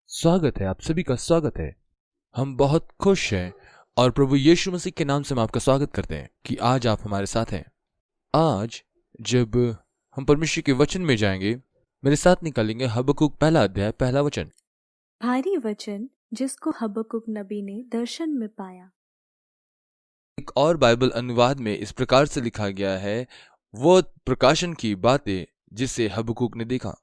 स्वागत है, आप सभी का स्वागत है। हम बहुत खुश हैं और प्रभु यीशु मसीह के नाम से हम आपका स्वागत करते हैं कि आज आप हमारे साथ हैं। आज जब हम परमेश्वर के वचन में जाएंगे, मेरे साथ निकालेंगे हबक्कुक पहला अध्याय पहला वचन। भारी वचन जिसको हबक्कुक नबी ने दर्शन में पाया। एक और बाइबल अनुवाद में इस प्रकार से लिखा गया है, वो प्रकाशन की बातें जिसे हबक्कुक ने देखा।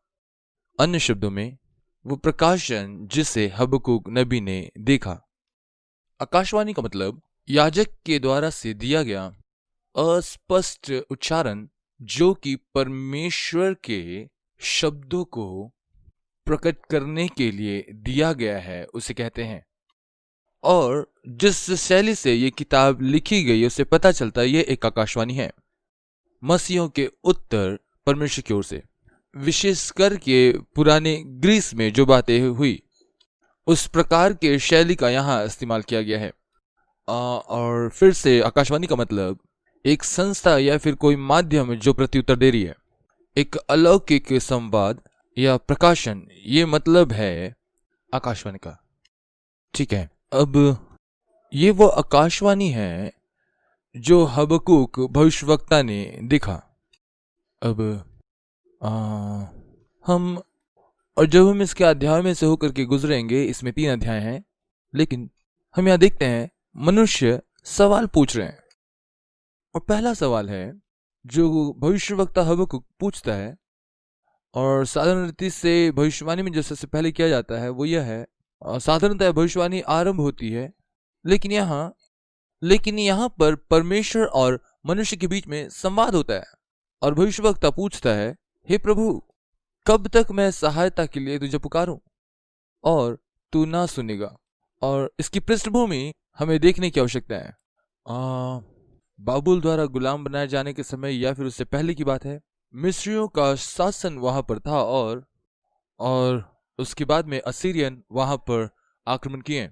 अन्य शब्दों में, वो प्रकाशन जिसे हबक्कुक नबी ने देखा। आकाशवाणी का मतलब याजक के द्वारा से दिया गया अस्पष्ट उच्चारण जो कि परमेश्वर के शब्दों को प्रकट करने के लिए दिया गया है, उसे कहते हैं। और जिस शैली से ये किताब लिखी गई उसे पता चलता है ये एक आकाशवाणी है, मसीहों के उत्तर परमेश्वर की ओर से। विशेष करके पुराने ग्रीस में जो बातें हुई उस प्रकार के शैली का यहाँ इस्तेमाल किया गया है। और फिर से आकाशवाणी का मतलब एक संस्था या फिर कोई माध्यम जो प्रत्युत्तर दे रही है, एक अलौकिक संवाद या प्रकाशन, ये मतलब है आकाशवाणी का। ठीक है, अब ये वो आकाशवाणी है जो हबक्कुक भविष्यवक्ता ने देखा। अब हम और जब हम इसके अध्याय में से होकर के गुजरेंगे, इसमें 3 अध्याय हैं, लेकिन हम यहाँ देखते हैं मनुष्य सवाल पूछ रहे हैं। और पहला सवाल है जो भविष्यवक्ता हबक्कुक पूछता है, और साधारण रीति से भविष्यवाणी में जैसे से पहले किया जाता है वो यह है, साधारणतः भविष्यवाणी आरंभ होती है, लेकिन यहाँ पर परमेश्वर और मनुष्य के बीच में संवाद होता है। और भविष्यवक्ता पूछता है, हे प्रभु, कब तक मैं सहायता के लिए तुझे पुकारूं और तू ना सुनेगा। और इसकी पृष्ठभूमि हमें देखने की आवश्यकता है। बाबुल द्वारा गुलाम बनाए जाने के समय या फिर उससे पहले की बात है। मिस्रियों का शासन वहां पर था और उसके बाद में असीरियन वहां पर आक्रमण किए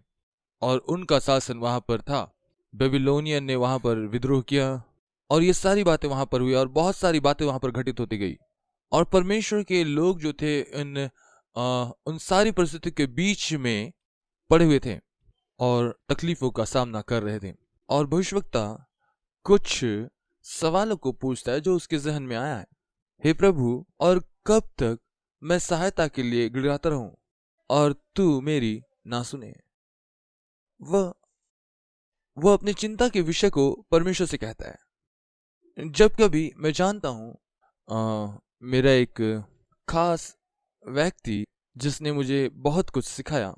और उनका शासन वहां पर था। बेबीलोनियन ने वहां पर विद्रोह किया और ये सारी बातें वहां पर हुई और बहुत सारी बातें वहां पर घटित होती गई। और परमेश्वर के लोग जो थे उन सारी परिस्थितियों के बीच में पड़े हुए थे और तकलीफों का सामना कर रहे थे। और भविष्यवक्ता कुछ सवालों को पूछता है जो उसके जहन में आया है। हे प्रभु, और कब तक मैं सहायता के लिए गिड़गिड़ाता रहूं और तू मेरी ना सुने। वह अपनी चिंता के विषय को परमेश्वर से कहता है। जब कभी मैं जानता हूं, मेरा एक खास व्यक्ति जिसने मुझे बहुत कुछ सिखाया,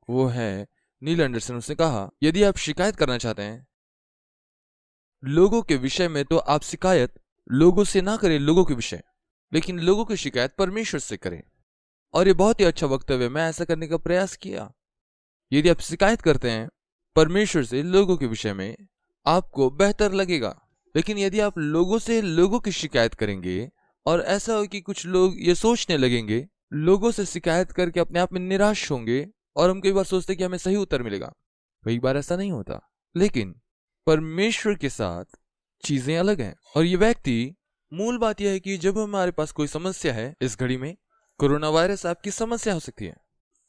वो है नील एंडरसन। उसने कहा, यदि आप शिकायत करना चाहते हैं लोगों के विषय में, तो आप शिकायत लोगों से ना करें लोगों के विषय, लेकिन लोगों की शिकायत परमेश्वर से करें। और ये बहुत ही अच्छा वक्तव्य, मैं ऐसा करने का प्रयास किया। यदि आप शिकायत करते हैं परमेश्वर से लोगों के विषय में, आपको बेहतर लगेगा। लेकिन यदि आप लोगों से लोगों की शिकायत करेंगे और ऐसा हो कि कुछ लोग ये सोचने लगेंगे, लोगों से शिकायत करके अपने आप में निराश होंगे और हम कई बार सोचते कि हमें सही उत्तर मिलेगा। कई बार ऐसा नहीं होता, लेकिन परमेश्वर के साथ चीजें अलग हैं। और ये व्यक्ति, मूल बात यह है कि जब हमारे पास कोई समस्या है, इस घड़ी में कोरोना वायरस आपकी समस्या हो सकती है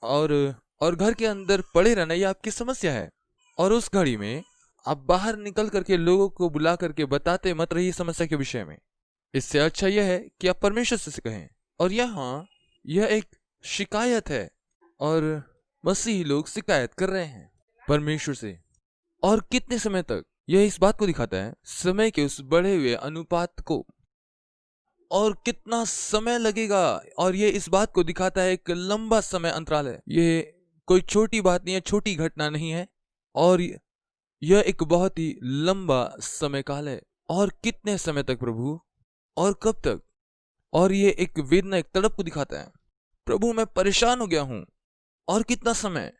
और घर के अंदर पड़े रहना ये आपकी समस्या है। और उस घड़ी में आप बाहर निकल करके लोगों को बुला करके बताते मत रहिए समस्या के विषय में। इससे अच्छा यह है कि आप परमेश्वर से कहें। और यहाँ यह एक शिकायत है और मसीही लोग शिकायत कर रहे हैं परमेश्वर से। और कितने समय तक, यह इस बात को दिखाता है समय के उस बढ़े हुए अनुपात को, और कितना समय लगेगा। और यह इस बात को दिखाता है एक लंबा समय अंतराल है। यह कोई छोटी बात नहीं है, छोटी घटना नहीं है, और यह एक बहुत ही लंबा समय काल है। और कितने समय तक प्रभु, और कब तक। और यह एक वेदना, एक तड़प को दिखाता है, प्रभु मैं परेशान हो गया हूं। और कितना समय,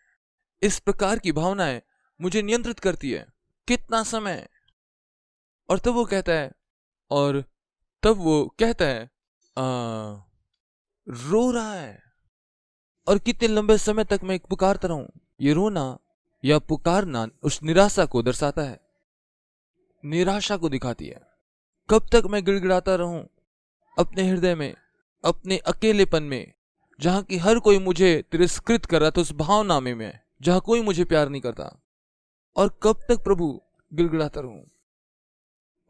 इस प्रकार की भावनाएं मुझे नियंत्रित करती है, कितना समय। और तब वो कहता है रो रहा है। और कितने लंबे समय तक मैं पुकारता रहूं। ये रोना या पुकारना उस निराशा को दर्शाता है। निराशा को दिखाती है। कब तक मैं गिड़गिड़ाता रहूं अपने हृदय में, अपने अकेलेपन में, जहां की हर कोई मुझे तिरस्कृत कर रहा था, उस भावना में जहां कोई मुझे प्यार नहीं करता। और कब तक प्रभु गिड़गिड़ाता रहूं?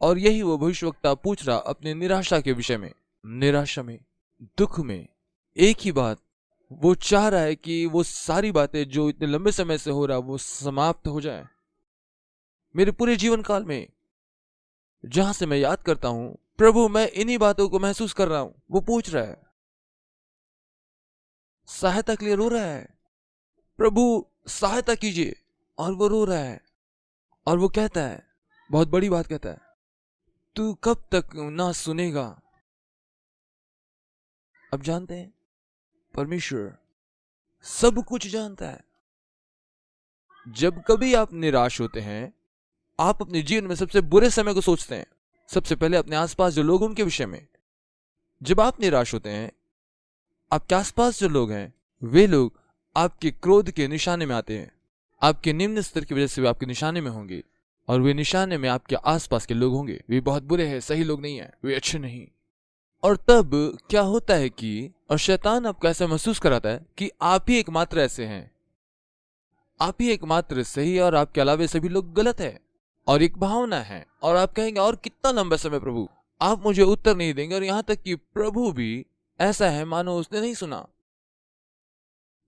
और यही वो भविष्यवक्ता पूछ रहा अपने निराशा के विषय में। निराशा में, दुख में, एक ही बात वो चाह रहा है कि वो सारी बातें जो इतने लंबे समय से हो रहा वो समाप्त हो जाए। मेरे पूरे जीवन काल में जहां से मैं याद करता हूं, प्रभु मैं इन्हीं बातों को महसूस कर रहा हूं। वो पूछ रहा है, सहायता के लिए रो रहा है, प्रभु सहायता कीजिए। और वो रो रहा है और वो कहता है, बहुत बड़ी बात कहता है, तू कब तक ना सुनेगा। अब जानते हैं परमेश्वर सब कुछ जानता है। जब कभी आप निराश होते हैं, आप अपने जीवन में सबसे बुरे समय को सोचते हैं, सबसे पहले अपने आसपास जो लोग उनके विषय में। जब आप निराश होते हैं, आपके आसपास जो लोग हैं वे लोग आपके क्रोध के निशाने में आते हैं। आपके निम्न स्तर की वजह से वे आपके निशाने में होंगे, और वे निशाने में आपके आसपास के लोग होंगे। वे बहुत बुरे हैं, सही लोग नहीं है, वे अच्छे नहीं। और तब क्या होता है कि और शैतान आपको ऐसा महसूस कराता है कि आप ही एकमात्र ऐसे हैं, आप ही एकमात्र सही, और आपके अलावे सभी लोग गलत है। और एक भावना है, और आप कहेंगे और कितना लंबा समय प्रभु आप मुझे उत्तर नहीं देंगे। और यहां तक कि प्रभु भी ऐसा है मानो उसने नहीं सुना।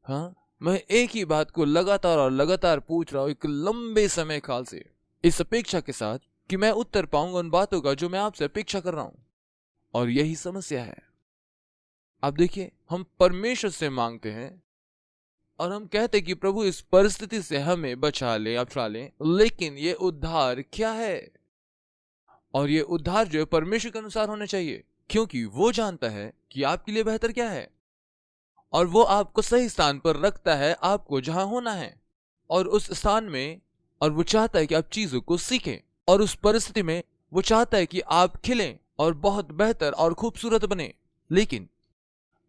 हाँ, मैं एक ही बात को लगातार और लगातार पूछ रहा हूं एक लंबे समय काल से, इस अपेक्षा के साथ कि मैं उत्तर पाऊंगा उन बातों का जो मैं आपसे अपेक्षा कर रहा हूं। और यही समस्या है। आप देखिए, हम परमेश्वर से मांगते हैं और हम कहते हैं कि प्रभु इस परिस्थिति से हमें बचा ले, अपना ले, लेकिन ये उद्धार क्या है? और ये उद्धार जो है परमेश्वर के अनुसार होना चाहिए, क्योंकि वो जानता है कि आपके लिए बेहतर क्या है, और वो आपको सही स्थान पर रखता है, आपको जहां होना है और उस स्थान में। और वो चाहता है कि आप चीजों को सीखें, और उस परिस्थिति में वो चाहता है कि आप खिलें और बहुत बेहतर और खूबसूरत बने। लेकिन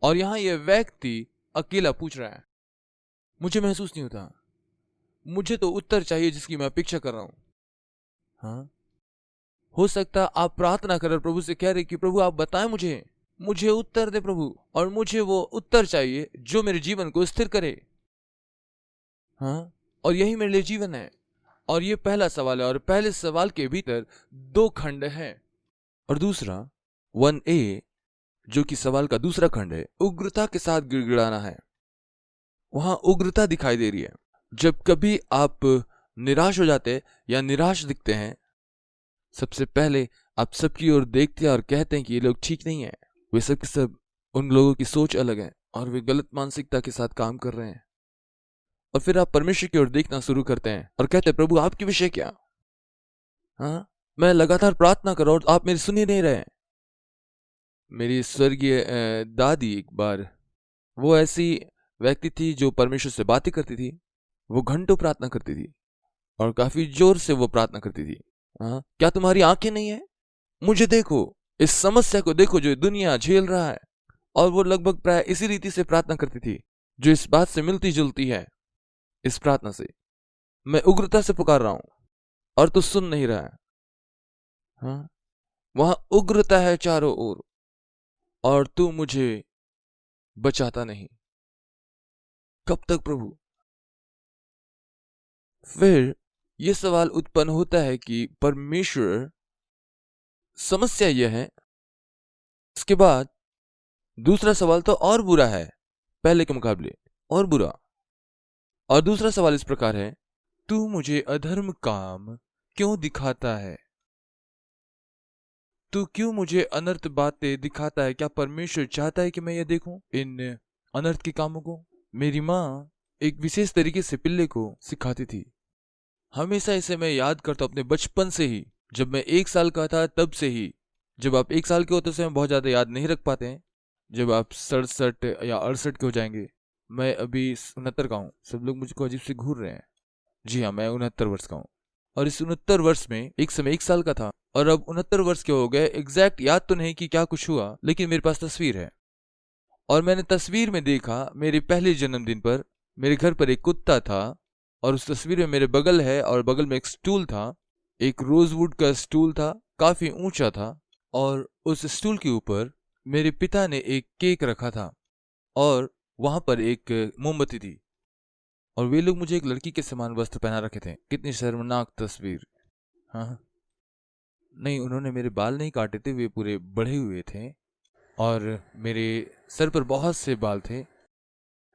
और यहां ये व्यक्ति अकेला पूछ रहा है, मुझे महसूस नहीं होता, मुझे तो उत्तर चाहिए जिसकी मैं अपेक्षा कर रहा हूं। हाँ, हो सकता है आप प्रार्थना कर प्रभु से कह रहे कि प्रभु आप बताएं, मुझे उत्तर दे प्रभु, और मुझे वो उत्तर चाहिए जो मेरे जीवन को स्थिर करे। हाँ, और यही मेरे लिए जीवन है। और ये पहला सवाल है, और पहले सवाल के भीतर दो खंड हैं। और दूसरा 1A जो कि सवाल का दूसरा खंड है, उग्रता के साथ गिड़गिड़ाना है। वहां उग्रता दिखाई दे रही है। जब कभी आप निराश हो जाते या निराश दिखते हैं, सबसे पहले आप सबकी ओर देखते हैं और कहते हैं कि ये लोग ठीक नहीं है, वे सब के सब, उन लोगों की सोच अलग है और वे गलत मानसिकता के साथ काम कर रहे हैं। और फिर आप परमेश्वर की ओर देखना शुरू करते हैं और कहते हैं, प्रभु आपके विषय क्या? हाँ, मैं लगातार प्रार्थना कर रहा हूं और आप मेरी सुन ही नहीं रहे हैं। मेरी स्वर्गीय दादी एक बार, वो ऐसी व्यक्ति थी जो परमेश्वर से बातें करती थी। वो घंटों प्रार्थना करती थी और काफी जोर से वो प्रार्थना करती थी। हाँ, क्या तुम्हारी आंखें नहीं है? मुझे देखो, इस समस्या को देखो जो दुनिया झेल रहा है। और वो लगभग प्राय इसी रीति से प्रार्थना करती थी, जो इस बात से मिलती जुलती है। इस प्रार्थना से मैं उग्रता से पुकार रहा हूं और तू सुन नहीं रहा है। हाँ, वहां उग्रता है चारों ओर और तू मुझे बचाता नहीं। कब तक प्रभु? फिर यह सवाल उत्पन्न होता है कि परमेश्वर, समस्या यह है। इसके बाद दूसरा सवाल तो और बुरा है, पहले के मुकाबले और बुरा। और दूसरा सवाल इस प्रकार है, तू मुझे अधर्म काम क्यों दिखाता है? तू क्यों मुझे अनर्थ बातें दिखाता है? क्या परमेश्वर चाहता है कि मैं ये देखूं इन अनर्थ के कामों को? मेरी माँ एक विशेष तरीके से पिल्ले को सिखाती थी। हमेशा इसे मैं याद करता हूं अपने बचपन से ही। जब मैं 1 साल का था तब से ही। जब आप 1 साल के होते समय बहुत ज्यादा याद नहीं रख पाते हैं, जब आप 67 या 68 के हो जाएंगे। मैं अभी 69 का हूँ। सब लोग मुझको अजीब से घूर रहे हैं। जी हाँ, मैं 69 वर्ष का हूँ। और इस 69 वर्ष में एक समय 1 साल का था और अब 69 वर्ष के हो गए। एग्जैक्ट याद तो नहीं कि क्या कुछ हुआ, लेकिन मेरे पास तस्वीर है। और मैंने तस्वीर में देखा, मेरे पहले जन्मदिन पर मेरे घर पर एक कुत्ता था और उस तस्वीर में मेरे बगल है और बगल में एक स्टूल था, एक रोजवुड का स्टूल था, काफी ऊंचा था, और उस स्टूल के ऊपर मेरे पिता ने एक केक रखा था और वहां पर एक मोमबत्ती थी, और वे लोग मुझे एक लड़की के समान वस्त्र पहना रखे थे। कितनी शर्मनाक तस्वीर। हाँ, नहीं, उन्होंने मेरे बाल नहीं काटे थे, वे पूरे बढ़े हुए थे, और मेरे सर पर बहुत से बाल थे।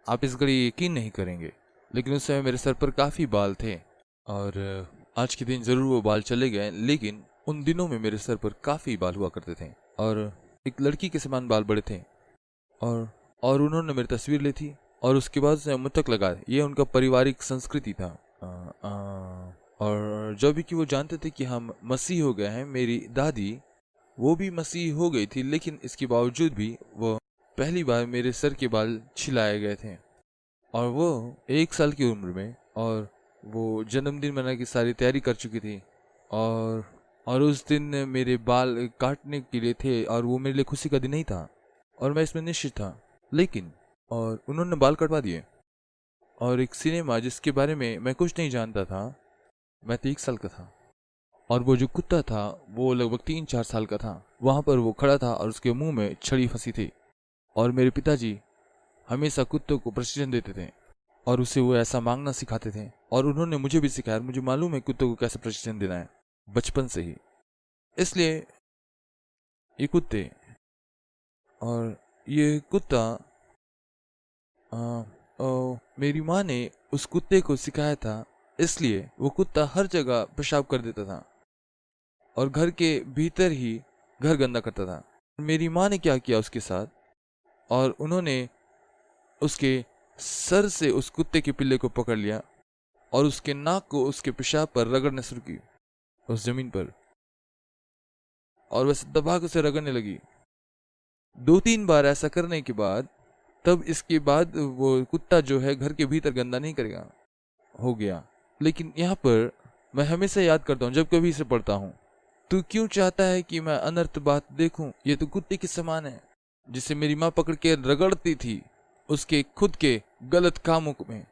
आप इस घड़ी यकीन नहीं करेंगे, लेकिन उस समय मेरे सर पर काफ़ी बाल थे, और आज के दिन ज़रूर वो बाल चले गए, लेकिन उन दिनों में मेरे सर पर काफ़ी बाल हुआ करते थे, और एक लड़की के समान बाल बड़े थे। और उन्होंने मेरी तस्वीर ली थी, और उसके बाद से मुझ तक लगा। ये उनका पारिवारिक संस्कृति था। और जब भी कि वो जानते थे कि हम मसीह हो गए हैं, मेरी दादी वो भी मसीह हो गई थी, लेकिन इसके बावजूद भी वो पहली बार मेरे सर के बाल छिलाए गए थे, और वो 1 साल की उम्र में, और वो जन्मदिन मनाने की सारी तैयारी कर चुकी थी, और उस दिन मेरे बाल काटने के लिए थे, और वो मेरे लिए खुशी का दिन नहीं था, और मैं इसमें निश्चित था। लेकिन और उन्होंने बाल कटवा दिए, और एक सिनेमा जिसके बारे में मैं कुछ नहीं जानता था, मैं तो 1 साल का था, और वो जो कुत्ता था वो लगभग 3-4 साल का था, वहां पर वो खड़ा था और उसके मुंह में छड़ी फंसी थी, और मेरे पिताजी हमेशा कुत्तों को प्रशिक्षण देते थे, और उसे वो ऐसा मांगना सिखाते थे, और उन्होंने मुझे भी सिखाया। मुझे मालूम है कुत्तों को कैसे प्रशिक्षण देना है बचपन से ही। इसलिए ये कुत्ते, और ये कुत्ता, मेरी माँ ने उस कुत्ते को सिखाया था, इसलिए वो कुत्ता हर जगह पेशाब कर देता था, और घर के भीतर ही घर गंदा करता था। मेरी माँ ने क्या किया उसके साथ, और उन्होंने उसके सर से उस कुत्ते के पिल्ले को पकड़ लिया, और उसके नाक को उसके पेशाब पर रगड़ने शुरू की, उस जमीन पर, और वैसे दबा के उसे रगड़ने लगी। 2-3 बार ऐसा करने के बाद, तब इसके बाद वो कुत्ता जो है घर के भीतर गंदा नहीं करेगा, हो गया। लेकिन यहाँ पर मैं हमेशा याद करता हूँ जब कभी इसे पढ़ता हूँ, तू क्यों चाहता है कि मैं अनर्थ बात देखूं? ये तो कुत्ते के समान है, जिसे मेरी माँ पकड़ के रगड़ती थी उसके खुद के गलत कामों में।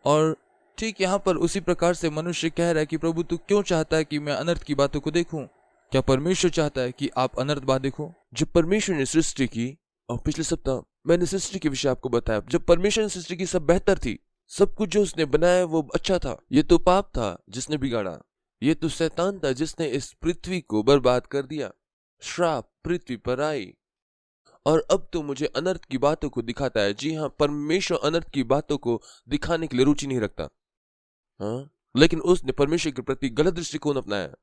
और ठीक यहाँ पर उसी प्रकार से मनुष्य कह रहा है कि प्रभु तू क्यों चाहता है कि मैं अनर्थ की बातों को देखूं? क्या परमेश्वर चाहता है कि आप अनर्थ बात देखो? जब परमेश्वर ने सृष्टि की, और पिछले सप्ताह मैंने सृष्टि के विषय आपको बताया, जब परमेश्वर ने सृष्टि की सब बेहतर थी, सब कुछ जो उसने बनाया वो अच्छा था। ये तो पाप था जिसने बिगाड़ा, ये तो शैतान था जिसने इस पृथ्वी को बर्बाद कर दिया, श्राप पृथ्वी पर आई, और अब तो मुझे अनर्थ की बातों को दिखाता है। जी हाँ, परमेश्वर अनर्थ की बातों को दिखाने के लिए रुचि नहीं रखता, हाँ, लेकिन उसने परमेश्वर के प्रति गलत दृष्टिकोण अपनाया।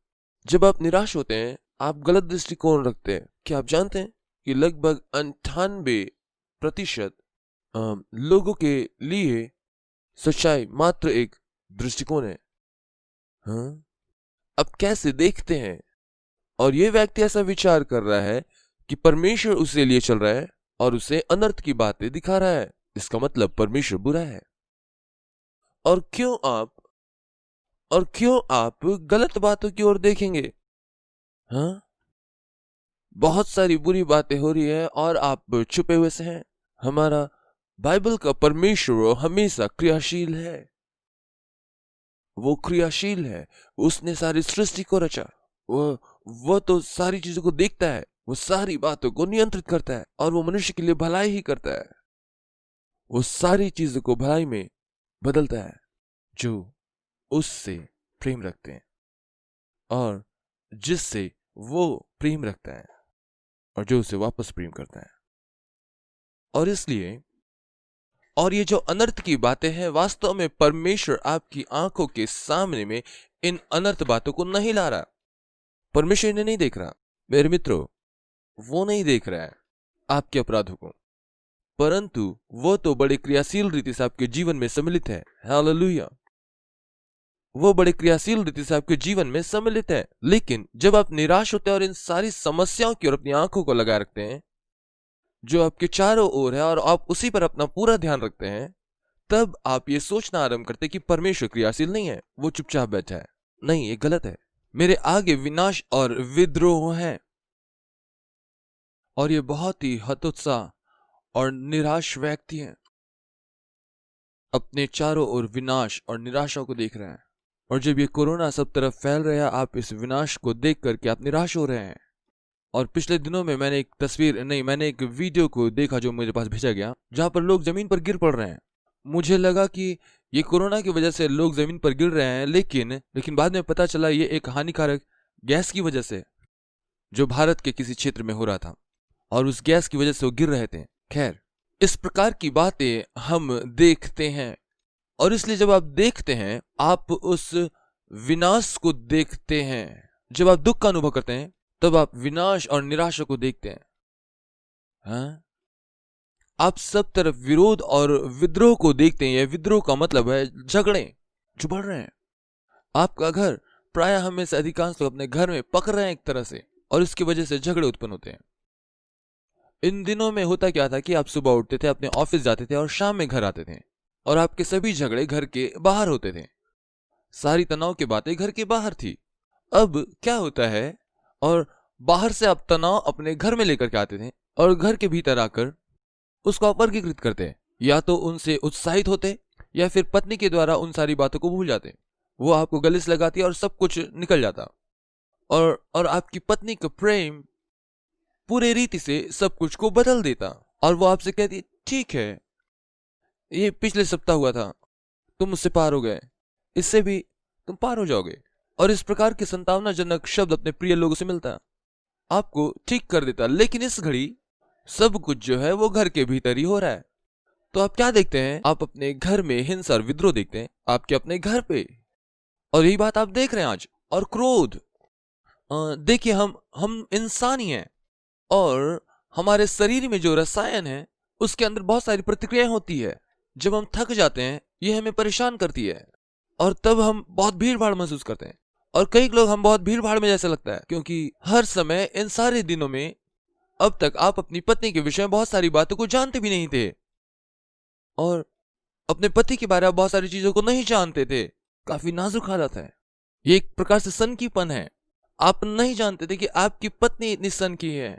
जब आप निराश होते हैं, आप गलत दृष्टिकोण रखते हैं। क्या आप जानते हैं कि लगभग 98% लोगों के लिए सच्चाई मात्र एक दृष्टिकोण है। हाँ, अब कैसे देखते हैं, और ये व्यक्ति ऐसा विचार कर रहा है कि परमेश्वर उसके लिए चल रहा है और उसे अनर्थ की बातें दिखा रहा है, इसका मतलब परमेश्वर बुरा है। और क्यों आप गलत बातों की ओर देखेंगे? हाँ, बहुत सारी बुरी बातें हो रही है और आप छुपे हुए से हैं। हमारा बाइबल का परमेश्वर हमेशा क्रियाशील है, वो क्रियाशील है। उसने सारी सृष्टि को रचा, वो तो सारी चीजों को देखता है, वो सारी बातों को नियंत्रित करता है, और वो मनुष्य के लिए भलाई ही करता है। वो सारी चीजों को भलाई में बदलता है जो उससे प्रेम रखते हैं, और जिससे वो प्रेम रखता है, और जो उसे वापस प्रेम करता है। और इसलिए, और ये जो अनर्थ की बातें हैं, वास्तव में परमेश्वर आपकी आंखों के सामने में इन अनर्थ बातों को नहीं ला रहा। परमेश्वर इन्हें नहीं देख रहा मेरे मित्रों, वो नहीं देख रहा है आपके अपराधों को, परंतु वो तो बड़े क्रियाशील रीति से आपके जीवन में सम्मिलित है। हालेलुया, वो बड़े क्रियाशील रीति से आपके जीवन में सम्मिलित है। लेकिन जब आप निराश होते हैं और इन सारी समस्याओं की ओर अपनी आंखों को लगाए रखते हैं जो आपके चारों ओर है, और आप उसी पर अपना पूरा ध्यान रखते हैं, तब आप ये सोचना आरंभ करते हैं कि परमेश्वर क्रियाशील नहीं है, वो चुपचाप बैठा है। नहीं, ये गलत है। मेरे आगे विनाश और विद्रोह है, और ये बहुत ही हतोत्साह और निराश व्यक्ति हैं, अपने चारों ओर विनाश और निराशा को देख रहे हैं, और जब ये कोरोना सब तरफ फैल रहा है, आप इस विनाश को देख करके आप निराश हो रहे हैं। और पिछले दिनों में मैंने एक वीडियो को देखा जो मेरे पास भेजा गया, जहां पर लोग जमीन पर गिर पड़ रहे हैं। मुझे लगा कि ये कोरोना की वजह से लोग जमीन पर गिर रहे हैं, लेकिन बाद में पता चला ये एक हानिकारक गैस की वजह से, जो भारत के किसी क्षेत्र में हो रहा था, और उस गैस की वजह से वो गिर रहे थे। खैर, इस प्रकार की बातें हम देखते हैं, और इसलिए जब आप देखते हैं, आप उस विनाश को देखते हैं। जब आप दुख का अनुभव करते हैं, तब आप विनाश और निराशा को देखते हैं। हाँ? आप सब तरफ विरोध और विद्रोह को देखते हैं। यह विद्रोह का मतलब है झगड़े जो बढ़ रहे हैं। आपका घर, प्राय हमें से अधिकांश लोग अपने घर में पक रहे हैं एक तरह से, और इसकी वजह से झगड़े उत्पन्न होते हैं। इन दिनों में होता क्या था कि आप सुबह उठते थे, अपने ऑफिस जाते थे और शाम में घर आते थे, और आपके सभी झगड़े घर के बाहर होते थे। सारी तनाव की बातें घर के बाहर थी। अब क्या होता है, और बाहर से आप तनाव अपने घर में लेकर के आते थे, और घर के भीतर आकर उसको आप वर्गीकृत करते। या तो उनसे उत्साहित होते, या फिर पत्नी के द्वारा उन सारी बातों को भूल जाते। वो आपको गले से लगाती और सब कुछ निकल जाता, और आपकी पत्नी का प्रेम पूरे रीति से सब कुछ को बदल देता, और वो आपसे कहती, ठीक है, ये पिछले सप्ताह हुआ था, तुम मुझसे पार हो गए, इससे भी तुम पार हो जाओगे। और इस प्रकार के संतावनाजनक शब्द अपने प्रिय लोगों से मिलता, आपको ठीक कर देता। लेकिन इस घड़ी सब कुछ जो है वो घर के भीतर ही हो रहा है। तो आप क्या देखते हैं? आप अपने घर में हिंसा और विद्रोह देखते हैं, आपके अपने घर पे। और यही बात आप देख रहे हैं आज। और क्रोध, देखिए, हम इंसान ही हैं, और हमारे शरीर में जो रसायन है उसके अंदर बहुत सारी प्रतिक्रियाएं होती है। जब हम थक जाते हैं, ये हमें परेशान करती है, और तब हम बहुत भीड़ भाड़ महसूस करते हैं। और कई लोग हम बहुत भीड़ भाड़ में जैसे लगता है, क्योंकि हर समय इन सारे दिनों में अब तक आप अपनी पत्नी के विषय में बहुत सारी बातों को जानते भी नहीं थे, और अपने पति के बारे में बहुत सारी चीजों को नहीं जानते थे। काफी नाजुक हालत है। ये एक प्रकार से सनकीपन है। आप नहीं जानते थे कि आपकी पत्नी इतनी सन की है,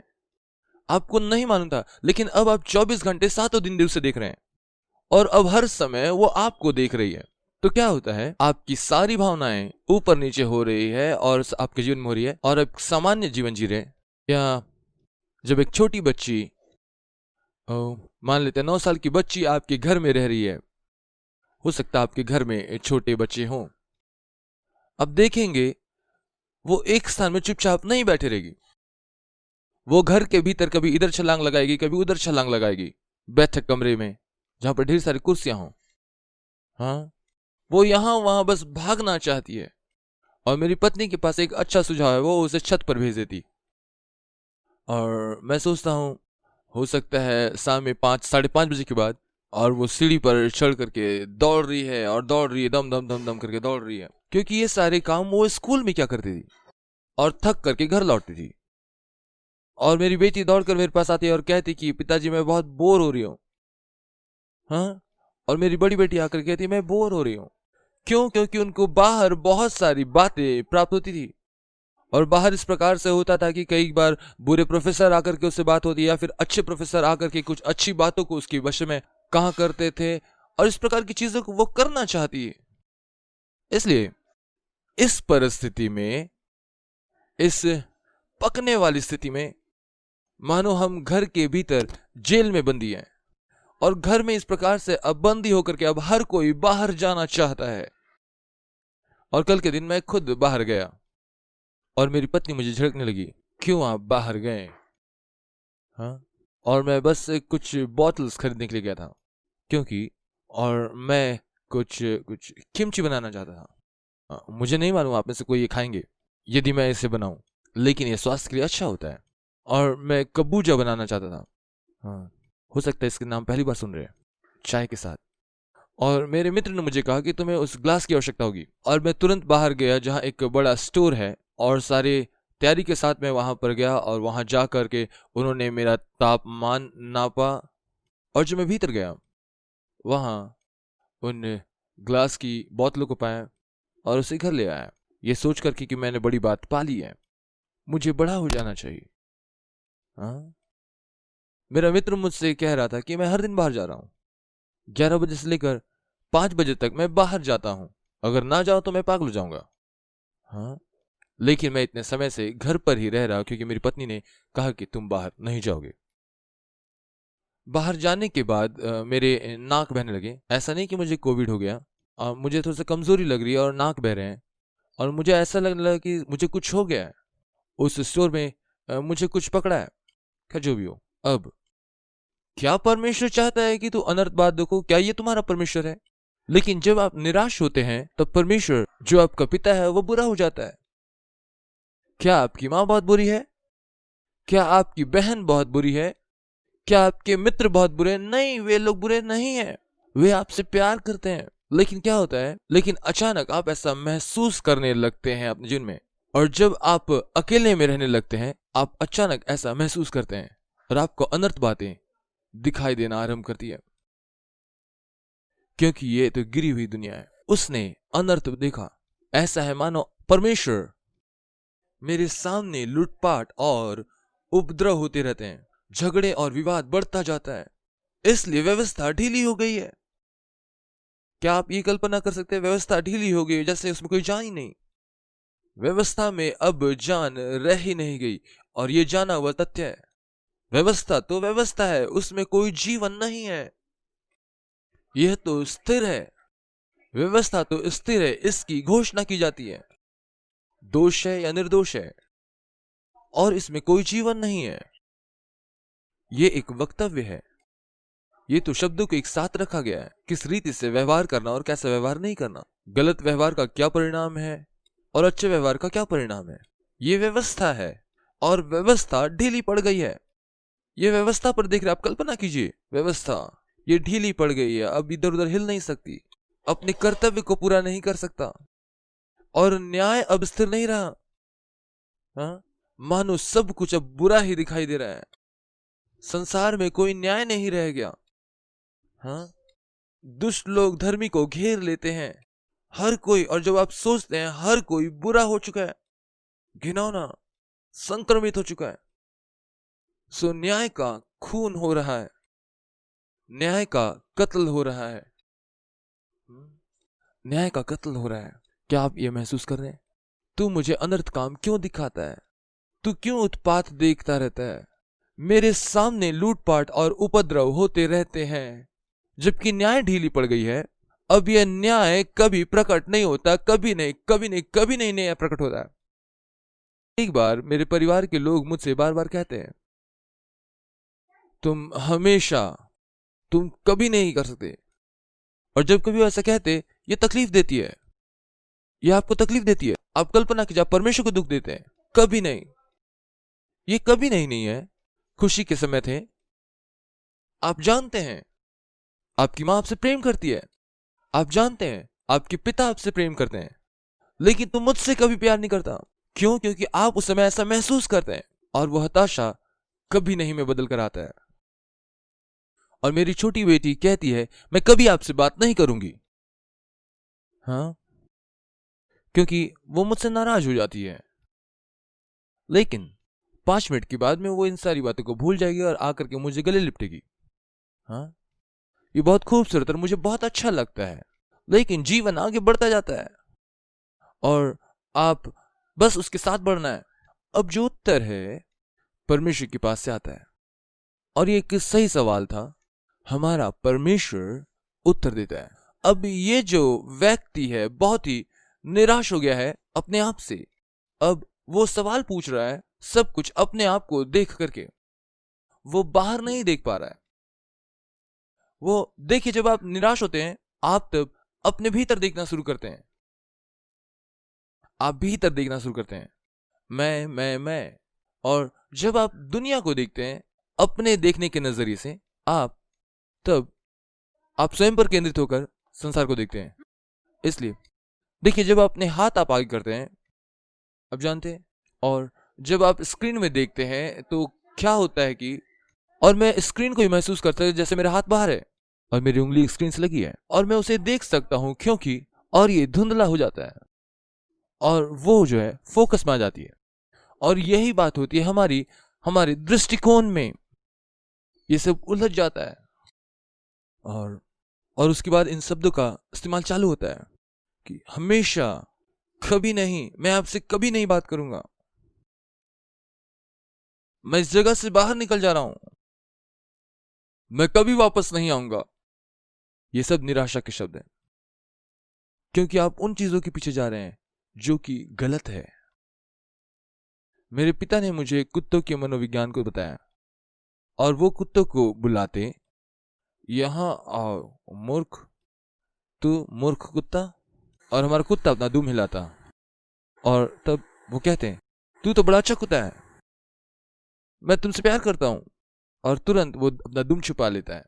आपको नहीं मालूम था। लेकिन अब आप 24 घंटे 7 दिन उसे देख रहे हैं, और अब हर समय वो आपको देख रही है। तो क्या होता है, आपकी सारी भावनाएं ऊपर नीचे हो रही है, और आपके जीवन में हो रही है, और आप सामान्य जीवन जी रहे हैं। या जब एक छोटी बच्ची, मान लेते हैं 9 साल की बच्ची आपके घर में रह रही है, हो सकता है आपके घर में छोटे बच्चे हों, अब देखेंगे वो एक स्थान में चुपचाप नहीं बैठे रहेगी। वो घर के भीतर कभी इधर छलांग लगाएगी, कभी उधर छलांग लगाएगी, बैठक कमरे में जहां पर ढेर सारी कुर्सियां हों। हाँ, वो यहां वहां बस भागना चाहती है। और मेरी पत्नी के पास एक अच्छा सुझाव है, वो उसे छत पर भेज देती। और मैं सोचता हूँ, हो सकता है शाम में 5, 5:30 बजे के बाद, और वो सीढ़ी पर चढ़ करके दौड़ रही है, और दौड़ रही है, दम दम दम दम करके दौड़ रही है। क्योंकि ये सारे काम वो स्कूल में क्या करती थी, और थक करके घर लौटती थी। और मेरी बेटी दौड़कर मेरे पास आती है और कहती कि पिताजी मैं बहुत बोर हो रही हूँ। हाँ, और मेरी बड़ी बेटी आकर कहती मैं बोर हो रही हूँ। क्यों? क्योंकि उनको बाहर बहुत सारी बातें प्राप्त होती थी, और बाहर इस प्रकार से होता था कि कई बार बुरे प्रोफेसर आकर के उससे बात होती, या फिर अच्छे प्रोफेसर आकर के कुछ अच्छी बातों को उसकी वश में कहा करते थे, और इस प्रकार की चीजों को वो करना चाहती है। इसलिए इस परिस्थिति में, इस पकने वाली स्थिति में, मानो हम घर के भीतर जेल में बंदी हैं, और घर में इस प्रकार से अब बंदी होकर के अब हर कोई बाहर जाना चाहता है। और कल के दिन मैं खुद बाहर गया, और मेरी पत्नी मुझे झिड़कने लगी, क्यों आप बाहर गए? हाँ, और मैं बस कुछ बॉटल्स खरीदने के लिए गया था, क्योंकि और मैं कुछ कुछ किमची बनाना चाहता था। मुझे नहीं मालूम आप में से कोई ये खाएंगे यदि मैं इसे बनाऊं, लेकिन ये स्वास्थ्य के लिए अच्छा होता है। और मैं कबूजा बनाना चाहता था। हाँ, हो सकता है इसके नाम पहली बार सुन रहे हैं, चाय के साथ। और मेरे मित्र ने मुझे कहा कि तुम्हें उस ग्लास की आवश्यकता होगी, और मैं तुरंत बाहर गया जहाँ एक बड़ा स्टोर है, और सारे तैयारी के साथ मैं वहां पर गया, और वहां जा करके उन्होंने मेरा तापमान नापा, और जब मैं भीतर गया वहां उन ग्लास की बोतलों को पाया, और उसे घर ले आया, ये सोच करके कि मैंने बड़ी बात पा ली है, मुझे बड़ा हो जाना चाहिए। हाँ, मेरा मित्र मुझसे कह रहा था कि मैं हर दिन बाहर जा रहा हूँ, 11 बजे से लेकर 5 बजे तक मैं बाहर जाता हूँ, अगर ना जाओ तो मैं पागल हो जाऊंगा। हाँ, लेकिन मैं इतने समय से घर पर ही रह रहा क्योंकि मेरी पत्नी ने कहा कि तुम बाहर नहीं जाओगे। बाहर जाने के बाद मेरे नाक बहने लगे। ऐसा नहीं कि मुझे कोविड हो गया, मुझे थोड़ा सा कमजोरी लग रही है और नाक बह रहे हैं, और मुझे ऐसा लगने लगा कि मुझे कुछ हो गया है। उस स्टोर में मुझे कुछ पकड़ा है। खैर जो भी हो, अब क्या परमेश्वर चाहता है कि तू अनर्थ बात देखो? क्या ये तुम्हारा परमेश्वर है? लेकिन जब आप निराश होते हैं तब परमेश्वर जो आपका पिता है वो बुरा हो जाता है। क्या आपकी माँ बहुत बुरी है? क्या आपकी बहन बहुत बुरी है? क्या आपके मित्र बहुत बुरे हैं? नहीं, वे लोग बुरे नहीं हैं। वे आपसे प्यार करते हैं। लेकिन क्या होता है, लेकिन अचानक आप ऐसा महसूस करने लगते हैं अपने जीवन में, और जब आप अकेले में रहने लगते हैं आप अचानक ऐसा महसूस करते हैं और आपको अनर्थ बातें दिखाई देना आरंभ करती है, क्योंकि ये तो गिरी हुई दुनिया है। उसने अनर्थ देखा। ऐसा है मानो परमेश्वर मेरे सामने लूटपाट और उपद्रव होते रहते हैं, झगड़े और विवाद बढ़ता जाता है, इसलिए व्यवस्था ढीली हो गई है। क्या आप ये कल्पना कर सकते हैं? व्यवस्था ढीली हो गई जैसे उसमें कोई जान ही नहीं। व्यवस्था में अब जान रह ही नहीं गई, और ये जाना हुआ तथ्य है। व्यवस्था तो व्यवस्था है, उसमें कोई जीवन नहीं है। यह तो स्थिर है। व्यवस्था तो स्थिर है, इसकी घोषणा की जाती है, दोष है या निर्दोष है, और इसमें कोई जीवन नहीं है। ये एक वक्तव्य है। ये तो शब्दों को एक साथ रखा गया है, किस रीति से व्यवहार करना और कैसा व्यवहार नहीं करना, गलत व्यवहार का क्या परिणाम है और अच्छे व्यवहार का क्या परिणाम है। ये व्यवस्था है, और व्यवस्था ढीली पड़ गई है। ये व्यवस्था पर देख रहे, आप कल्पना कीजिए, व्यवस्था ये ढीली पड़ गई है, अब इधर उधर हिल नहीं सकती, अपने कर्तव्य को पूरा नहीं कर सकता, और न्याय अब स्थिर नहीं रहा। हाँ, मानो सब कुछ अब बुरा ही दिखाई दे रहा है। संसार में कोई न्याय नहीं रह गया। हाँ, दुष्ट लोग धर्मी को घेर लेते हैं, हर कोई, और जब आप सोचते हैं हर कोई बुरा हो चुका है, घिनौना, संक्रमित हो चुका है, सो न्याय का खून हो रहा है, न्याय का कत्ल हो रहा है। न्याय का कत्ल हो रहा है। क्या आप ये महसूस कर रहे हैं? तू मुझे अनर्थ काम क्यों दिखाता है? तू क्यों उत्पात देखता रहता है? मेरे सामने लूटपाट और उपद्रव होते रहते हैं, जबकि न्याय ढीली पड़ गई है। अब यह न्याय कभी प्रकट नहीं होता, कभी नहीं, कभी नहीं, कभी नहीं न्याय प्रकट होता है। एक बार मेरे परिवार के लोग मुझसे बार बार कहते हैं, तुम हमेशा, तुम कभी नहीं कर सकते। और जब कभी ऐसा कहते, ये तकलीफ देती है, ये आपको तकलीफ देती है। आप कल्पना कीजिए, आप परमेश्वर को दुख देते हैं। कभी नहीं, ये कभी नहीं नहीं है। खुशी के समय थे, आप जानते हैं आपकी मां आपसे प्रेम करती है, आप जानते हैं आपके पिता आपसे प्रेम करते हैं, लेकिन तुम मुझसे कभी प्यार नहीं करता। क्यों? क्योंकि आप उस समय ऐसा महसूस करते हैं, और वह हताशा कभी नहीं में बदल कर आता है। और मेरी छोटी बेटी कहती है, मैं कभी आपसे बात नहीं करूंगी। हाँ, क्योंकि वो मुझसे नाराज हो जाती है। लेकिन 5 मिनट के बाद में वो इन सारी बातों को भूल जाएगी और आकर के मुझे गले लिपटेगी। हाँ, ये बहुत खूबसूरत और मुझे बहुत अच्छा लगता है। लेकिन जीवन आगे बढ़ता जाता है, और आप बस उसके साथ बढ़ना है। अब जो उत्तर है परमेश्वर के पास से आता है, और ये एक सही सवाल था। हमारा परमेश्वर उत्तर देता है। अब ये जो व्यक्ति है बहुत ही निराश हो गया है अपने आप से। अब वो सवाल पूछ रहा है, सब कुछ अपने आप को देख करके। वो बाहर नहीं देख पा रहा है। वो देखिए, जब आप निराश होते हैं आप तब अपने भीतर देखना शुरू करते हैं। आप भीतर देखना शुरू करते हैं, मैं। और जब आप दुनिया को देखते हैं अपने देखने के नजरिए से, तब आप स्वयं पर केंद्रित होकर संसार को देखते हैं। इसलिए देखिए, जब अपने हाथ आप आगे करते हैं, आप जानते हैं, और जब आप स्क्रीन में देखते हैं तो क्या होता है कि, और मैं स्क्रीन को ही महसूस करता हूं जैसे मेरा हाथ बाहर है और मेरी उंगली स्क्रीन से लगी है, और मैं उसे देख सकता हूं क्योंकि, और ये धुंधला हो जाता है, और वो जो है फोकस में आ जाती है। और यही बात होती है हमारे दृष्टिकोण में, ये सब उलझ जाता है, और उसके बाद इन शब्दों का इस्तेमाल चालू होता है। कि हमेशा, कभी नहीं, मैं आपसे कभी नहीं बात करूंगा, मैं इस जगह से बाहर निकल जा रहा हूं, मैं कभी वापस नहीं आऊंगा, ये सब निराशा के शब्द हैं। क्योंकि आप उन चीजों के पीछे जा रहे हैं जो कि गलत है। मेरे पिता ने मुझे कुत्तों के मनोविज्ञान को बताया, और वो कुत्तों को बुलाते, यहां आओ मूर्ख, तू मूर्ख कुत्ता, और हमारा कुत्ता अपना दुम हिलाता, और तब वो कहते हैं, तू तो बड़ा अच्छा कुत्ता है, मैं तुमसे प्यार करता हूं, और तुरंत वो अपना दुम छुपा लेता है।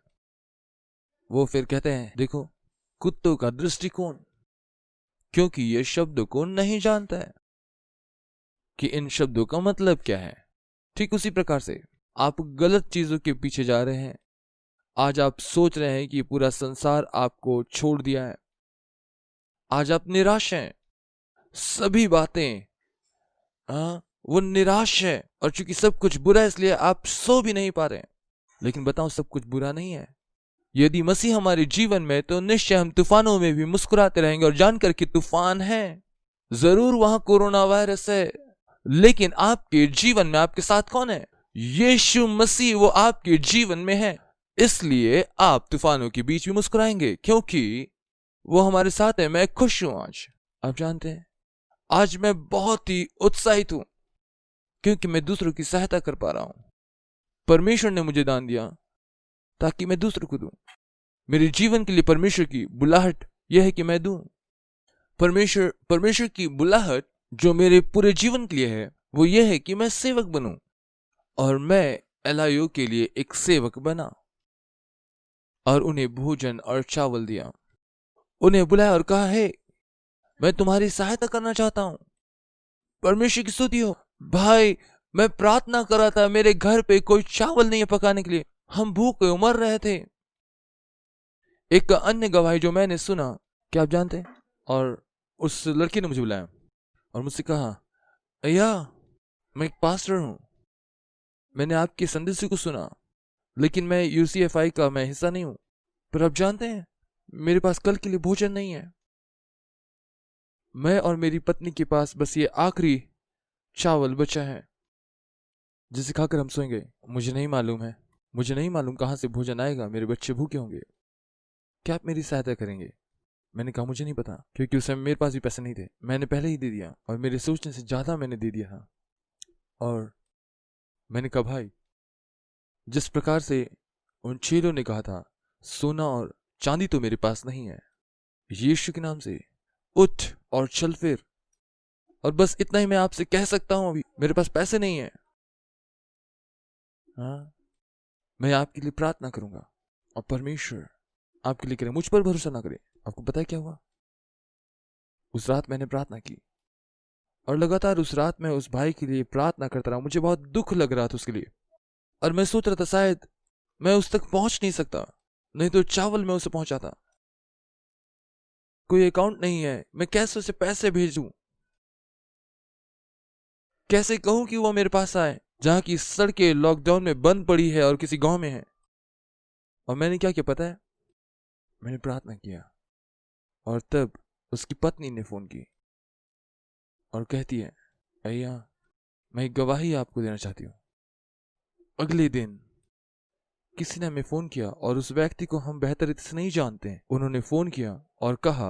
वो फिर कहते हैं, देखो कुत्तों का दृष्टिकोण, क्योंकि ये शब्दों को नहीं जानता है कि इन शब्दों का मतलब क्या है। ठीक उसी प्रकार से आप गलत चीजों के पीछे जा रहे हैं। आज आप सोच रहे हैं कि पूरा संसार आपको छोड़ दिया है, आज आप निराश हैं, सभी बातें, वो निराश है, और चूंकि सब कुछ बुरा है इसलिए आप सो भी नहीं पा रहे हैं। लेकिन बताओ, सब कुछ बुरा नहीं है। यदि मसीह हमारे जीवन में, तो निश्चय हम तूफानों में भी मुस्कुराते रहेंगे, और जानकर कि तूफान है, जरूर वहां कोरोना वायरस है, लेकिन आपके जीवन में आपके साथ कौन है? यीशु मसीह, वो आपके जीवन में है। इसलिए आप तूफानों के बीच भी मुस्कुराएंगे, क्योंकि वो हमारे साथ है। मैं खुश हूं आज। आप जानते हैं, आज मैं बहुत ही उत्साहित हूं, क्योंकि मैं दूसरों की सहायता कर पा रहा हूं। परमेश्वर ने मुझे दान दिया ताकि मैं दूसरों को दूं। मेरे जीवन के लिए परमेश्वर की बुलाहट यह है कि मैं दूं। परमेश्वर की बुलाहट जो मेरे पूरे जीवन के लिए है, वो ये है कि मैं सेवक बनूं, और मैं एलआईओ के लिए एक सेवक बना, और उन्हें भोजन और चावल दिया। उन्हें बुलाया और कहा, हे, मैं तुम्हारी सहायता करना चाहता हूं। परमेश्वर की स्तुति हो। भाई, मैं प्रार्थना कर रहा था, मेरे घर पे कोई चावल नहीं है पकाने के लिए, हम भूखे मर रहे थे। एक अन्य गवाही जो मैंने सुना, क्या आप जानते हैं? और उस लड़की ने मुझे बुलाया और मुझसे कहा, अय्या, मैं एक पास्टर हूं, मैंने आपके संदेश को सुना, लेकिन मैं यूसीएफआई का मैं हिस्सा नहीं हूं, पर आप जानते हैं, मेरे पास कल के लिए भोजन नहीं है। मैं और मेरी पत्नी के पास बस ये आखिरी चावल बचा है, जिसे खाकर हम सोएंगे। मुझे नहीं मालूम है, मुझे नहीं मालूम कहां से भोजन आएगा, मेरे बच्चे भूखे होंगे, क्या आप मेरी सहायता करेंगे? मैंने कहा, मुझे नहीं पता, क्योंकि उस समय मेरे पास भी पैसे नहीं थे, मैंने पहले ही दे दिया, और मेरे सोचने से ज्यादा मैंने दे दिया था। और मैंने कहा, भाई, जिस प्रकार से उन चेलों ने कहा था, सोना और चांदी तो मेरे पास नहीं है, यीशु के नाम से उठ और चल फिर। और बस इतना ही मैं आपसे कह सकता हूं, अभी मेरे पास पैसे नहीं है। हाँ, मैं आपके लिए प्रार्थना करूंगा, और परमेश्वर आपके लिए करे, मुझ पर भरोसा ना करे। आपको पता है क्या हुआ? उस रात मैंने प्रार्थना की, और लगातार उस रात में उस भाई के लिए प्रार्थना करता रहा। मुझे बहुत दुख लग रहा था उसके लिए, और मैं सोच रहा था शायद मैं उस तक पहुंच नहीं सकता, नहीं तो चावल मैं उसे पहुंचाता। कोई अकाउंट नहीं है, मैं कैसे उसे पैसे भेजूं? कैसे कहूं कि वो मेरे पास आए, जहां की सड़कें लॉकडाउन में बंद पड़ी है और किसी गांव में है। और मैंने क्या किया पता है? मैंने प्रार्थना किया, और तब उसकी पत्नी ने फोन की और कहती है, भैया, मैं एक गवाही आपको देना चाहती हूँ। अगले दिन किसी ने हमें फोन किया, और उस व्यक्ति को हम बेहतर रीति से नहीं जानते हैं। उन्होंने फोन किया और कहा,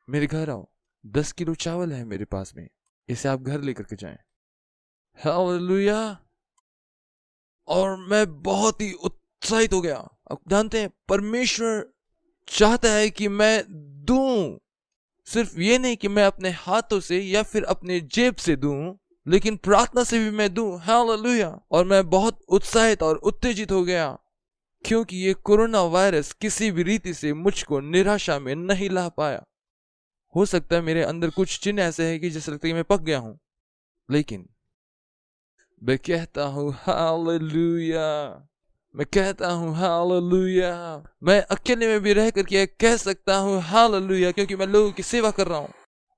मेरे घर आओ, 10 किलो चावल है मेरे पास में, इसे आप घर लेकर के जाएं। हालेलुया! और मैं बहुत ही उत्साहित हो गया। आप जानते हैं, परमेश्वर चाहता है कि मैं दूं, सिर्फ ये नहीं कि मैं अपने हाथों से या फिर अपने जेब से दूं, लेकिन प्रार्थना से भी मैं दूं। हालेलुया! और मैं बहुत उत्साहित और उत्तेजित हो गया, क्योंकि ये कोरोना वायरस किसी भी रीति से मुझको निराशा में नहीं ला पाया। हो सकता है मेरे अंदर कुछ चिन्ह ऐसे हैं कि जैसे लगता है कि मैं पक गया हूं, लेकिन मैं कहता हूं हालेलुया, मैं कहता हूं हालेलुया। मैं अकेले में भी रह करके कह सकता हूं हालेलुया, क्योंकि मैं लोगों की सेवा कर रहा हूं,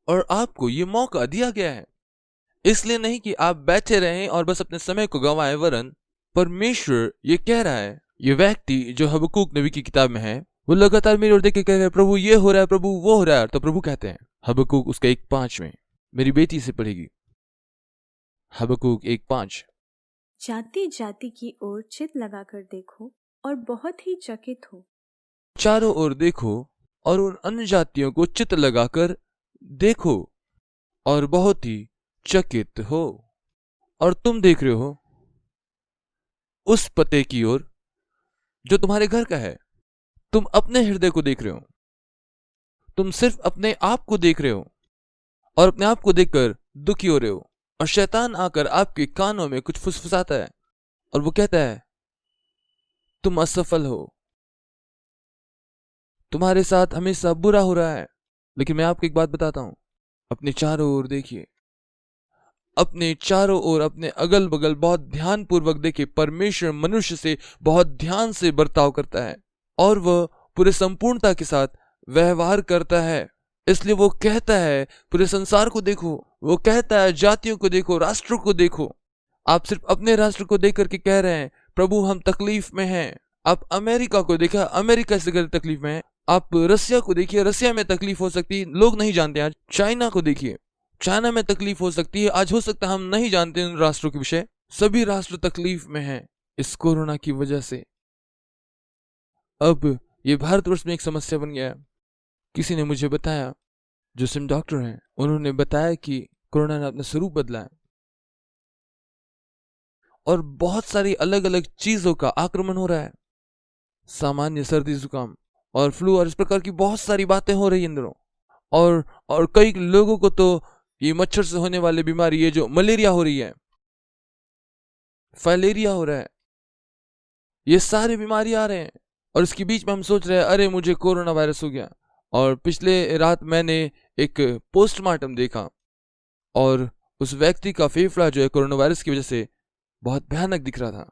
और आपको ये मौका दिया गया है। इसलिए नहीं कि आप बैठे रहें और बस अपने समय को गंवाएं, वरन परमेश्वर ये कह रहा है। ये व्यक्ति जो हबक्कूक नबी की किताब में है, वो लगातार मेरी ओर देख के कह रहा है, प्रभु ये हो रहा है, प्रभु वो हो रहा है। तो प्रभु कहते हैं, हबक्कूक उसका 1:5 में मेरी बेटी से पढ़ेगी। हबक्कूक 1:5। जाति जाति की ओर चित लगाकर देखो और बहुत ही चकित हो। चारों ओर देखो और उन अन्य जातियों को चित्त लगाकर देखो और बहुत ही चकित हो। और तुम देख रहे हो उस पते की ओर जो तुम्हारे घर का है। तुम अपने हृदय को देख रहे हो। तुम सिर्फ अपने आप को देख रहे हो और अपने आप को देखकर दुखी हो रहे हो। और शैतान आकर आपके कानों में कुछ फुसफुसाता है और वो कहता है तुम असफल हो, तुम्हारे साथ हमेशा बुरा हो रहा है। लेकिन मैं आपको एक बात बताता हूं, अपने चारों ओर देखिए, अपने चारों ओर, अपने अगल बगल बहुत ध्यान पूर्वक देखिए। परमेश्वर मनुष्य से बहुत ध्यान से बर्ताव करता है और वह पूरे संपूर्णता के साथ व्यवहार करता है। इसलिए वो कहता है पूरे संसार को देखो, वो कहता है जातियों को देखो, राष्ट्रों को देखो। आप सिर्फ अपने राष्ट्र को देख करके कह रहे हैं प्रभु हम तकलीफ में हैं। आप अमेरिका को देखा, अमेरिका से गलत तकलीफ में है। आप रसिया को देखिए, रसिया में तकलीफ हो सकती है, लोग नहीं जानते। आज चाइना को देखिए, चाइना में तकलीफ हो सकती है। आज हो सकता है हम नहीं जानते उन राष्ट्रों के विषय। सभी राष्ट्र तकलीफ में हैं इस कोरोना की वजह से। अब ये भारतवर्ष में एक समस्या बन गया है। किसी ने मुझे बताया, जो सिम डॉक्टर हैं, उन्होंने बताया कि कोरोना ने अपना स्वरूप बदला है और बहुत सारी अलग अलग चीजों का आक्रमण हो रहा है। सामान्य सर्दी जुकाम और फ्लू और इस प्रकार की बहुत सारी बातें हो रही हैं इन दिनों। और कई लोगों को तो ये मच्छर से होने वाली बीमारी, ये जो मलेरिया हो रही है, फाइलेरिया हो रहा है, ये सारी बीमारी आ रहे हैं। और इसके बीच में हम सोच रहे हैं अरे मुझे कोरोना वायरस हो गया। और पिछले रात मैंने एक पोस्टमार्टम देखा और उस व्यक्ति का फेफड़ा जो है कोरोना वायरस की वजह से बहुत भयानक दिख रहा था।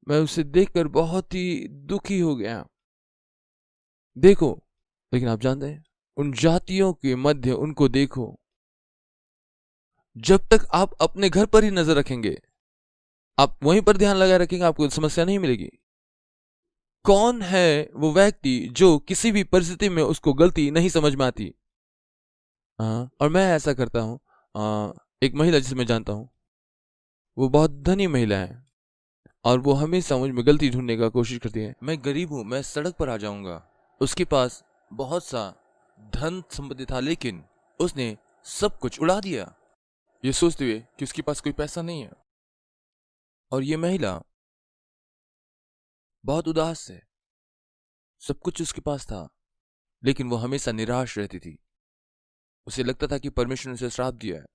मैं उसे देखकर बहुत ही दुखी हो गया। देखो, लेकिन आप जानते हैं उन जातियों के मध्य उनको देखो। जब तक आप अपने घर पर ही नजर रखेंगे, आप वहीं पर ध्यान लगाए रखेंगे, आपको समस्या नहीं मिलेगी। कौन है वो व्यक्ति जो किसी भी परिस्थिति में उसको गलती नहीं समझ में आती? और मैं ऐसा करता हूं। एक महिला जिसे मैं जानता हूं, वो बहुत धनी महिला है और वो हमेशा मुझ में गलती ढूंढने का कोशिश करती है। मैं गरीब हूं, मैं सड़क पर आ जाऊंगा। उसके पास बहुत सा धन संपत्ति था, लेकिन उसने सब कुछ उड़ा दिया, ये सोचते हुए कि उसके पास कोई पैसा नहीं है। और ये महिला बहुत उदास है। सब कुछ उसके पास था, लेकिन वो हमेशा निराश रहती थी। उसे लगता था कि परमेश्वर ने उसे श्राप दिया है।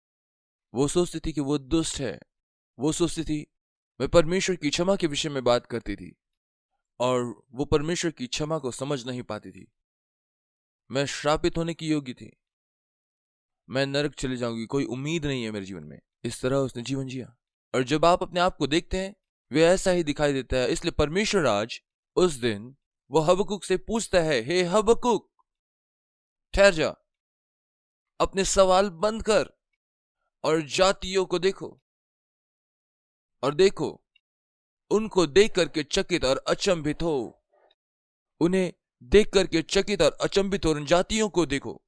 वो सोचती थी कि वो दुष्ट है। वो सोचती थी, मैं परमेश्वर की क्षमा के विषय में बात करती थी और वो परमेश्वर की क्षमा को समझ नहीं पाती थी। मैं श्रापित होने की योग्य थी, मैं नरक चले जाऊंगी, कोई उम्मीद नहीं है मेरे जीवन में। इस तरह उसने जीवन जिया। और जब आप अपने आप को देखते हैं, वे ऐसा ही दिखाई देता है। इसलिए परमेश्वर आज उस दिन वो हबक्कूक से पूछता है, हे हबक्कूक, ठहर जा, अपने सवाल बंद कर और जातियों को देखो। और देखो, उनको देख करके चकित और अचंभित हो। उन्हें देख करके चकित और अचंभित हो। उन जातियों को देखो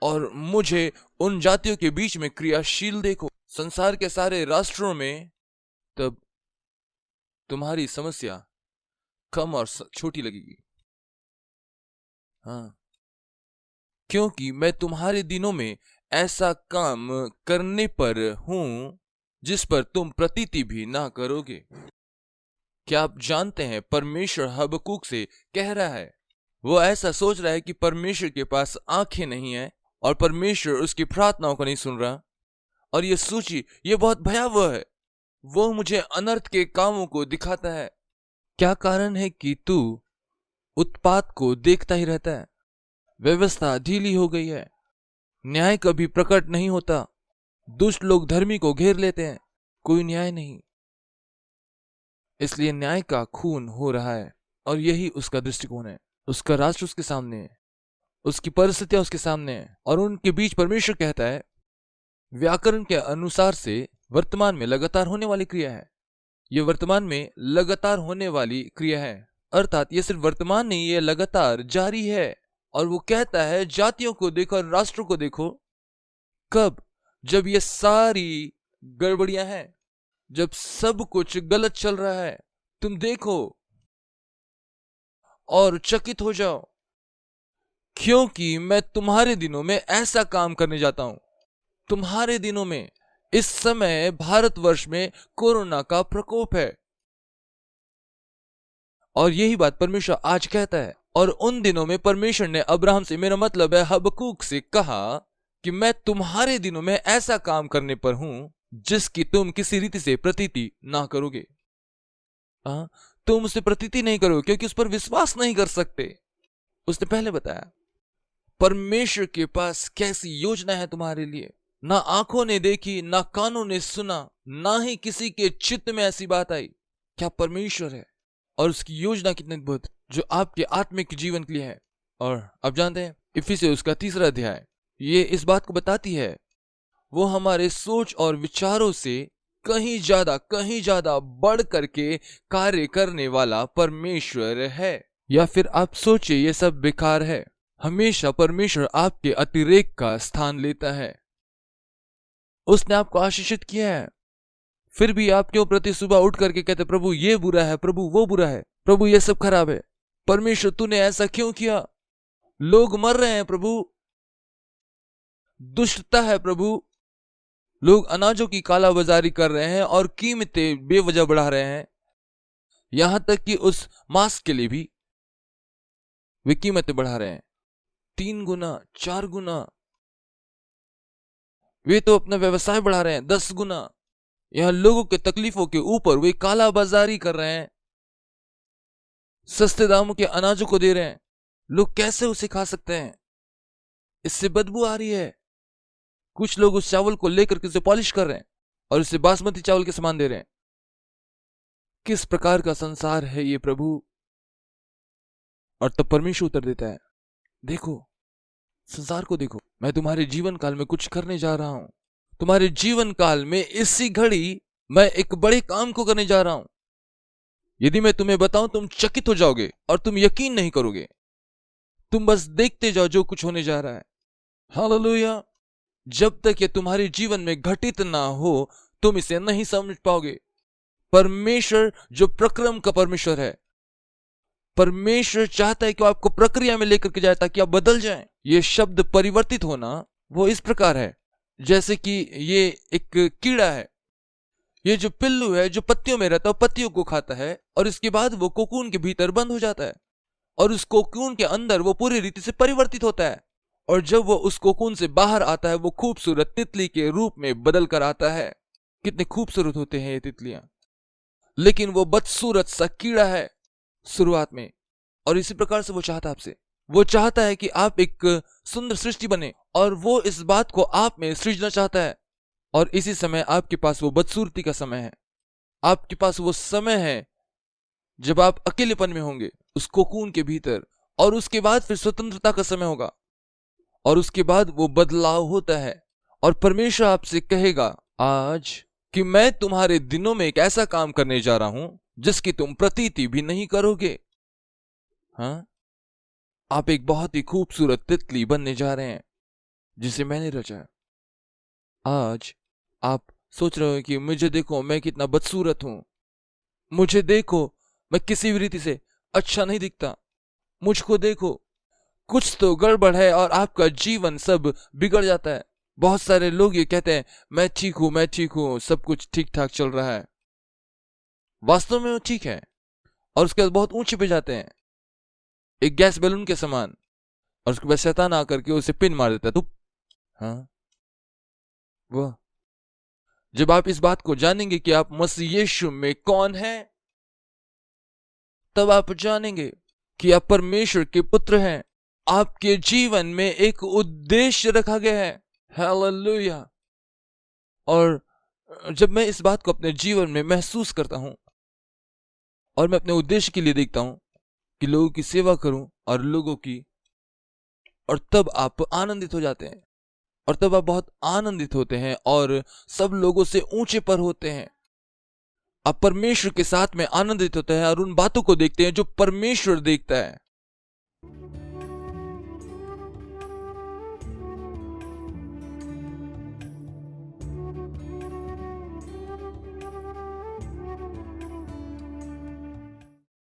और मुझे उन जातियों के बीच में क्रियाशील देखो, संसार के सारे राष्ट्रों में। तब तुम्हारी समस्या कम और छोटी लगेगी। हाँ, क्योंकि मैं तुम्हारे दिनों में ऐसा काम करने पर हूं जिस पर तुम प्रतीति भी ना करोगे। क्या आप जानते हैं परमेश्वर हबक्कूक से कह रहा है, वो ऐसा सोच रहा है कि परमेश्वर के पास आंखें नहीं है और परमेश्वर उसकी प्रार्थनाओं को नहीं सुन रहा। और ये सूची, ये बहुत भयावह है। वो मुझे अनर्थ के कामों को दिखाता है। क्या कारण है कि तू उत्पात को देखता ही रहता है? व्यवस्था ढीली हो गई है, न्याय कभी प्रकट नहीं होता, दुष्ट लोग धर्मी को घेर लेते हैं, कोई न्याय नहीं। इसलिए न्याय का खून हो रहा है और यही उसका दृष्टिकोण है। उसका राष्ट्र उसके सामने है, उसकी परिस्थितियां उसके सामने है और उनके बीच परमेश्वर कहता है, व्याकरण के अनुसार से वर्तमान में लगातार होने वाली क्रिया है। यह वर्तमान में लगातार होने वाली क्रिया है, अर्थात यह सिर्फ वर्तमान नहीं, यह लगातार जारी है और वो कहता है जातियों को देखो और राष्ट्रों को देखो। कब? जब ये सारी गड़बड़ियां हैं, जब सब कुछ गलत चल रहा है, तुम देखो और चकित हो जाओ, क्योंकि मैं तुम्हारे दिनों में ऐसा काम करने जाता हूं। तुम्हारे दिनों में, इस समय भारतवर्ष में कोरोना का प्रकोप है, और यही बात परमेश्वर आज कहता है। और उन दिनों में परमेश्वर ने अब्राहम से, मेरा मतलब है हबक्कूक से, कहा कि मैं तुम्हारे दिनों में ऐसा काम करने पर हूं जिसकी तुम किसी रीति से प्रतीति ना करोगे। तुम उससे प्रतीति नहीं करोगे क्योंकि उस पर विश्वास नहीं कर सकते। उसने पहले बताया परमेश्वर के पास कैसी योजना है तुम्हारे लिए, ना आंखों ने देखी, ना कानों ने सुना, ना ही किसी के चित्त में ऐसी बात आई। क्या परमेश्वर है और उसकी योजना कितनी अद्भुत, जो आपके आत्मिक जीवन के लिए है। और आप जानते हैं इफिसियों उसका 3 अध्याय ये इस बात को बताती है, वो हमारे सोच और विचारों से कहीं ज्यादा बढ़ करके कार्य करने वाला परमेश्वर है। या फिर आप सोचिए ये सब बेकार है, हमेशा परमेश्वर आपके अतिरेक का स्थान लेता है। उसने आपको आशीषित किया है, फिर भी आप क्यों प्रति सुबह उठ करके कहते प्रभु ये बुरा है, प्रभु वो बुरा है, प्रभु ये सब खराब है, परमेश्वर तूने ऐसा क्यों किया, लोग मर रहे हैं प्रभु, दुष्टता है प्रभु, लोग अनाजों की कालाबाजारी कर रहे हैं और कीमतें बेवजह बढ़ा रहे हैं, यहां तक कि उस मांस के लिए भी वे कीमतें बढ़ा रहे हैं 3 गुना 4 गुना। वे तो अपना व्यवसाय बढ़ा रहे हैं 10 गुना। यहां लोगों के तकलीफों के ऊपर वे कालाबाजारी कर रहे हैं, सस्ते दामों के अनाजों को दे रहे हैं। लोग कैसे उसे खा सकते हैं, इससे बदबू आ रही है। कुछ लोग उस चावल को लेकर के उसे पॉलिश कर रहे हैं और उसे बासमती चावल के समान दे रहे हैं। किस प्रकार का संसार है ये प्रभु। और तब परमेश्वर उत्तर देता है, देखो संसार को देखो, मैं तुम्हारे जीवन काल में कुछ करने जा रहा हूं। तुम्हारे जीवन काल में इसी घड़ी मैं एक बड़े काम को करने जा रहा हूं। यदि मैं तुम्हें बताऊं तुम चकित हो जाओगे और तुम यकीन नहीं करोगे। तुम बस देखते जाओ जो कुछ होने जा रहा है। हालेलुया। जब तक ये तुम्हारे जीवन में घटित ना हो तुम इसे नहीं समझ पाओगे। परमेश्वर जो प्रक्रम का परमेश्वर है, परमेश्वर चाहता है कि वो आपको प्रक्रिया में लेकर के जाए ताकि आप बदल जाएं। ये शब्द परिवर्तित होना वो इस प्रकार है जैसे कि ये एक कीड़ा है, ये जो पिल्लू है जो पत्तियों में रहता है, पत्तियों को खाता है और इसके बाद वो कोकून के भीतर बंद हो जाता है और उस कोकून के अंदर वो पूरी रीति से परिवर्तित होता है। और जब वो उस कोकून से बाहर आता है वो खूबसूरत तितली के रूप में बदल कर आता है। कितने खूबसूरत होते हैं ये तितलियां, लेकिन वो बदसूरत सा कीड़ा है शुरुआत में। और इसी प्रकार से वो चाहता आपसे, वो चाहता है कि आप एक सुंदर सृष्टि बने और वो इस बात को आप में सृजना चाहता है। और इसी समय आपके पास वो बदसूरती का समय है, आपके पास वो समय है जब आप अकेलेपन में होंगे उस कोकून के भीतर, और उसके बाद फिर स्वतंत्रता का समय होगा और उसके बाद वो बदलाव होता है। और परमेश्वर आपसे कहेगा आज कि मैं तुम्हारे दिनों में एक ऐसा काम करने जा रहा हूं जिसकी तुम प्रतीति भी नहीं करोगे। हाँ, आप एक बहुत ही खूबसूरत तितली बनने जा रहे हैं जिसे मैंने रचा। आज आप सोच रहे हो कि मुझे देखो मैं कितना बदसूरत हूं, मुझे देखो मैं किसी भी रीति से अच्छा नहीं दिखता, मुझको देखो कुछ तो गड़बड़ है और आपका जीवन सब बिगड़ जाता है। बहुत सारे लोग ये कहते हैं मैं ठीक हूं, सब कुछ ठीक ठाक चल रहा है। वास्तव में वो ठीक है और उसके बाद बहुत ऊंचे पे जाते हैं एक गैस बैलून के समान, और उसके बाद शैतान आकर के उसे पिन मार देता है। हाँ, वह जब आप इस बात को जानेंगे कि आप मसीह यीशु में कौन है, तब आप जानेंगे कि आप परमेश्वर के पुत्र हैं। आपके जीवन में एक उद्देश्य रखा गया है। हालेलुया। और जब मैं इस बात को अपने जीवन में महसूस करता हूं और मैं अपने उद्देश्य के लिए देखता हूं कि लोगों की सेवा करूं और लोगों की, और तब आप आनंदित हो जाते हैं और तब आप बहुत आनंदित होते हैं और सब लोगों से ऊंचे पर होते हैं। आप परमेश्वर के साथ में आनंदित होते हैं और उन बातों को देखते हैं जो परमेश्वर देखता है।